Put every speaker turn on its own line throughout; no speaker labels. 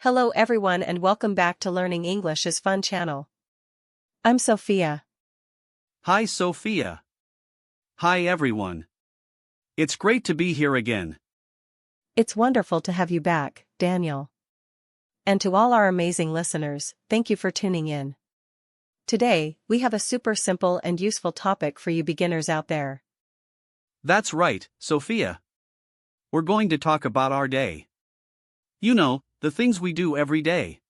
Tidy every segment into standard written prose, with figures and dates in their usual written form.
Hello everyone and welcome back to Learning English's fun channel. I'm Sophia.
Hi Sophia. Hi everyone. It's great to be here again.
It's wonderful to have you back, Daniel. And to all our amazing listeners, thank you for tuning in. Today, we have a super simple and useful topic for you beginners out there.
That's right, Sophia. We're going to talk about our day. You know, the things we do every day.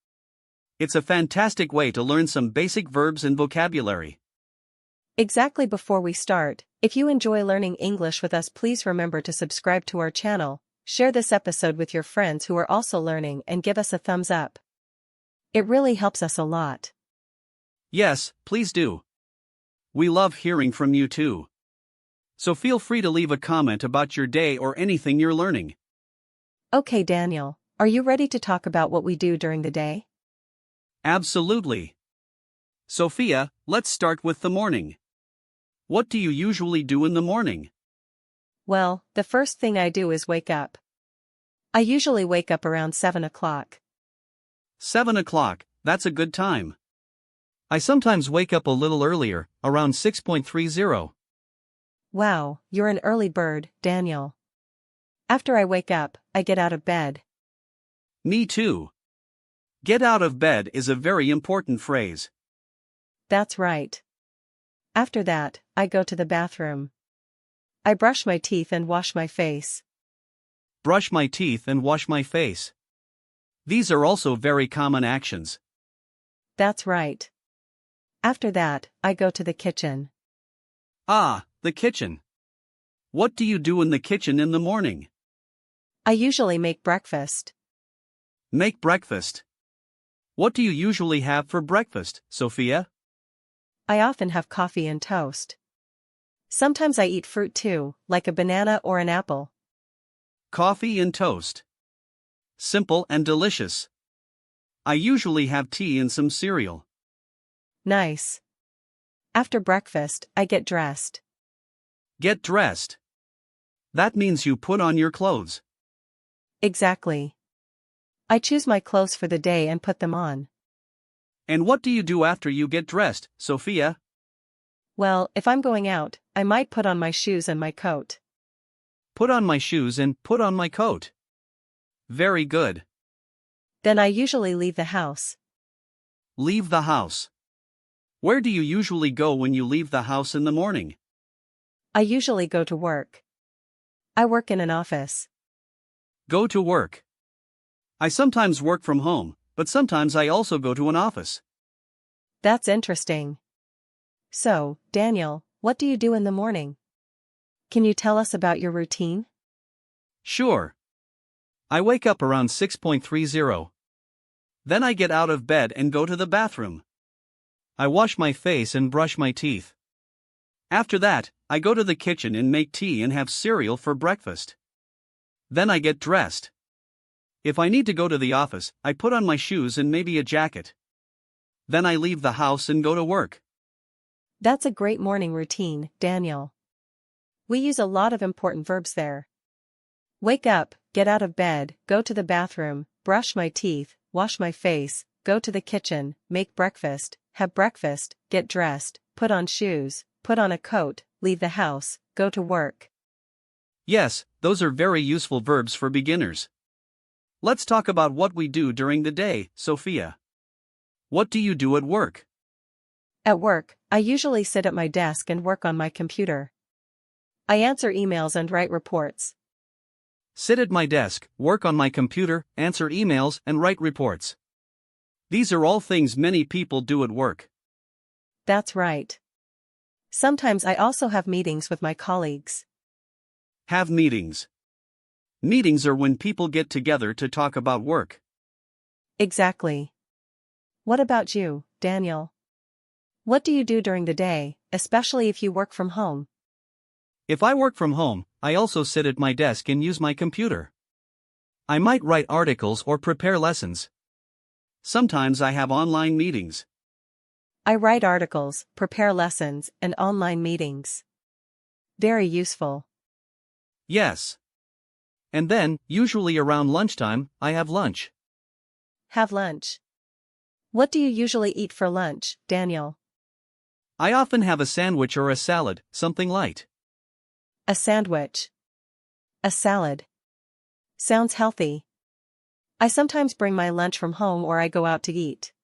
It's a fantastic way to learn some basic verbs and vocabulary.
Exactly. Before we start, if you enjoy learning English with us, please remember to subscribe to our channel, share this episode with your friends who are also learning, and give us a thumbs up. It really helps us a lot.
Yes, please do. We love hearing from you too. So feel free to leave a comment about your day or anything you're learning.
Okay, Daniel, are you ready to talk about what we do during the day?
Absolutely. Sophia, let's start with the morning. What do you usually do in the morning?
Well, the first thing I do is wake up. I usually wake up around 7 o'clock.
7 o'clock, that's a good time. I sometimes wake up a little earlier, around 6:30.
Wow, you're an early bird, Daniel. After I wake up, I get out of bed.
Me too. Get out of bed is a very important phrase.
That's right. After that, I go to the bathroom. I brush my teeth and wash my face.
Brush my teeth and wash my face. These are also very common actions.
That's right. After that, I go to the kitchen.
Ah, the kitchen. What do you do in the kitchen in the morning?
I usually make breakfast.
Make breakfast. What do you usually have for breakfast, Sophia?
I often have coffee and toast. Sometimes I eat fruit too, like a banana or an apple.
Coffee and toast. Simple and delicious. I usually have tea and some cereal.
Nice. After breakfast, I get dressed.
Get dressed. That means you put on your clothes.
Exactly. I choose my clothes for the day and put them on.
And what do you do after you get dressed, Sophia?
Well, if I'm going out, I might put on my shoes and my coat.
Put on my shoes and put on my coat. Very good.
Then I usually leave the house.
Leave the house. Where do you usually go when you leave the house in the morning?
I usually go to work. I work in an office.
Go to work. I sometimes work from home, but sometimes I also go to an office.
That's interesting. So, Daniel, what do you do in the morning? Can you tell us about your routine?
Sure. I wake up around 6:30. Then I get out of bed and go to the bathroom. I wash my face and brush my teeth. After that, I go to the kitchen and make tea and have cereal for breakfast. Then I get dressed. If I need to go to the office, I put on my shoes and maybe a jacket. Then I leave the house and go to work.
That's a great morning routine, Daniel. We use a lot of important verbs there. Wake up, get out of bed, go to the bathroom, brush my teeth, wash my face, go to the kitchen, make breakfast, have breakfast, get dressed, put on shoes, put on a coat, leave the house, go to work.
Yes, those are very useful verbs for beginners. Let's talk about what we do during the day, Sophia. What do you do at work?
At work, I usually sit at my desk and work on my computer. I answer emails and write reports.
Sit at my desk, work on my computer, answer emails, and write reports. These are all things many people do at work.
That's right. Sometimes I also have meetings with my colleagues.
Have meetings. Meetings are when people get together to talk about work.
Exactly. What about you, Daniel? What do you do during the day, especially if you work from home?
If I work from home, I also sit at my desk and use my computer. I might write articles or prepare lessons. Sometimes I have online meetings.
I write articles, prepare lessons, and online meetings. Very useful.
Yes. And then, usually around lunchtime, I have lunch.
Have lunch. What do you usually eat for lunch, Daniel?
I often have a sandwich or a salad, something light.
A sandwich. A salad. Sounds healthy. I sometimes bring my lunch from home or I go out to eat.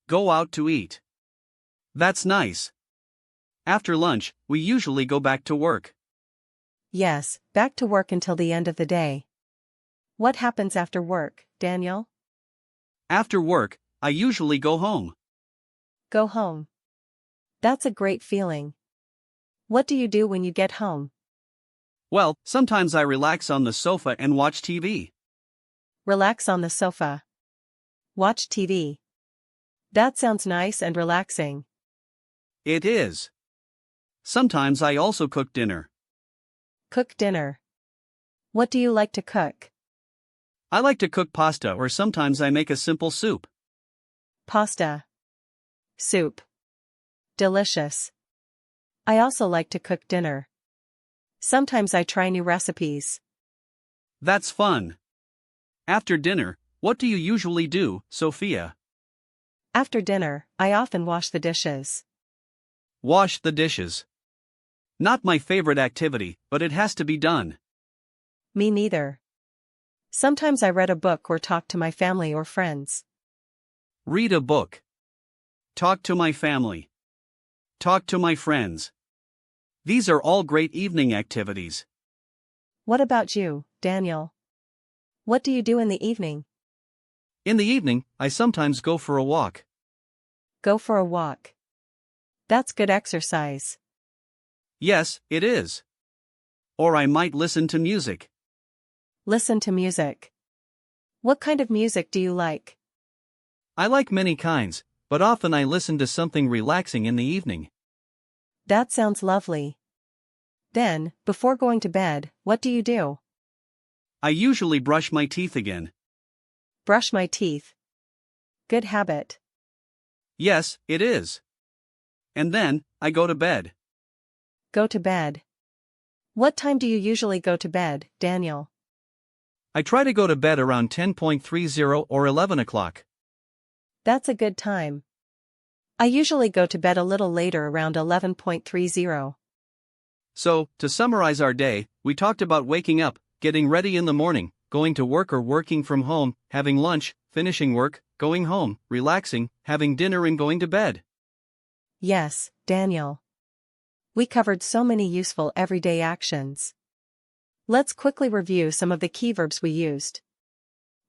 Go out to eat. That's nice. After lunch, we usually go back to work.
Yes, back to work until the end of the day. What happens after work, Daniel?
After work, I usually go home.
Go home. That's a great feeling. What do you do when you get home?
Well, sometimes I relax on the sofa and watch TV.
Relax on the sofa. Watch TV. That sounds nice and relaxing.
It is. Sometimes I also cook dinner.
Cook dinner. What do you like to cook?
I like to cook pasta or sometimes I make a simple soup.
Pasta. Soup. Delicious. I also like to cook dinner. Sometimes I try new recipes.
That's fun. After dinner, what do you usually do, Sophia?
After dinner, I often wash the dishes.
Wash the dishes. Not my favorite activity, but it has to be done.
Me neither. Sometimes I read a book or talk to my family or friends.
Read a book. Talk to my family. Talk to my friends. These are all great evening activities.
What about you, Daniel? What do you do in the evening?
In the evening, I sometimes go for a walk.
Go for a walk. That's good exercise.
Yes, it is. Or I might listen to music.
Listen to music. What kind of music do you like?
I like many kinds, but often I listen to something relaxing in the evening.
That sounds lovely. Then, before going to bed, what do you do?
I usually brush my teeth again.
Brush my teeth. Good habit.
Yes, it is. And then, I go to bed.
Go to bed. What time do you usually go to bed, Daniel?
I try to go to bed around 10:30 or 11 o'clock.
That's a good time. I usually go to bed a little later around 11:30.
So, to summarize our day, we talked about waking up, getting ready in the morning, going to work or working from home, having lunch, finishing work, going home, relaxing, having dinner and going to bed.
Yes, Daniel. We covered so many useful everyday actions. Let's quickly review some of the key verbs we used.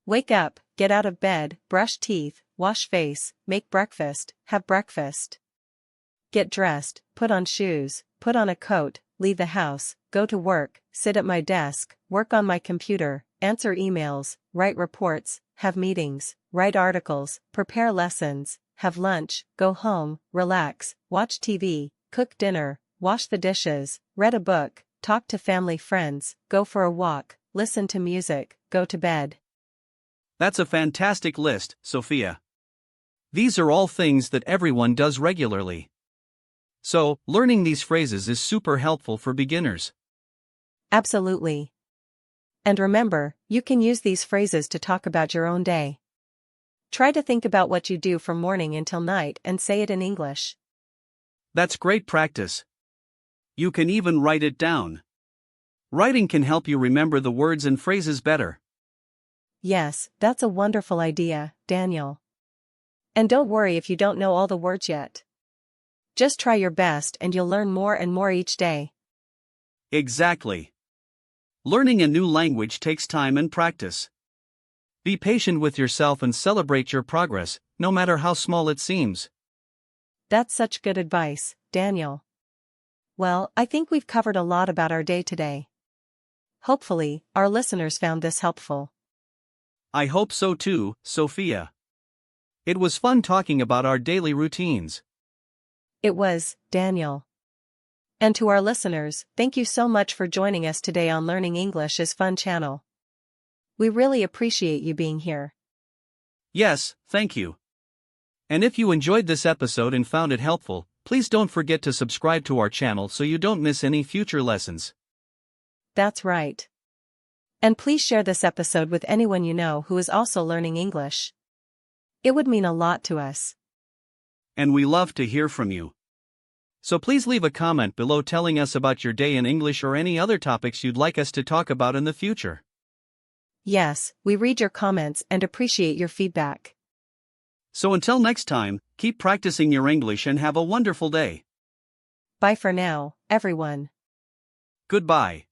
Wake up, get out of bed, brush teeth, wash face, make breakfast, have breakfast. Get dressed, put on shoes, put on a coat, leave the house, go to work, sit at my desk, work on my computer, answer emails, write reports, have meetings, write articles, prepare lessons, have lunch, go home, relax, watch TV, cook dinner, wash the dishes, read a book, talk to family friends, go for a walk, listen to music, go to bed.
That's a fantastic list, Sophia. These are all things that everyone does regularly. So, learning these phrases is super helpful for beginners.
Absolutely. And remember, you can use these phrases to talk about your own day. Try to think about what you do from morning until night and say it in English.
That's great practice. You can even write it down. Writing can help you remember the words and phrases better.
Yes, that's a wonderful idea, Daniel. And don't worry if you don't know all the words yet. Just try your best and you'll learn more and more each day.
Exactly. Learning a new language takes time and practice. Be patient with yourself and celebrate your progress, no matter how small it seems.
That's such good advice, Daniel. Well, I think we've covered a lot about our day today. Hopefully, our listeners found this helpful.
I hope so too, Sophia. It was fun talking about our daily routines.
It was, Daniel. And to our listeners, thank you so much for joining us today on Learning English is Fun channel. We really appreciate you being here.
Yes, thank you. And if you enjoyed this episode and found it helpful, please don't forget to subscribe to our channel so you don't miss any future lessons.
That's right. And please share this episode with anyone you know who is also learning English. It would mean a lot to us.
And we love to hear from you. So please leave a comment below telling us about your day in English or any other topics you'd like us to talk about in the future.
Yes, we read your comments and appreciate your feedback.
So until next time, keep practicing your English and have a wonderful day.
Bye for now, everyone.
Goodbye.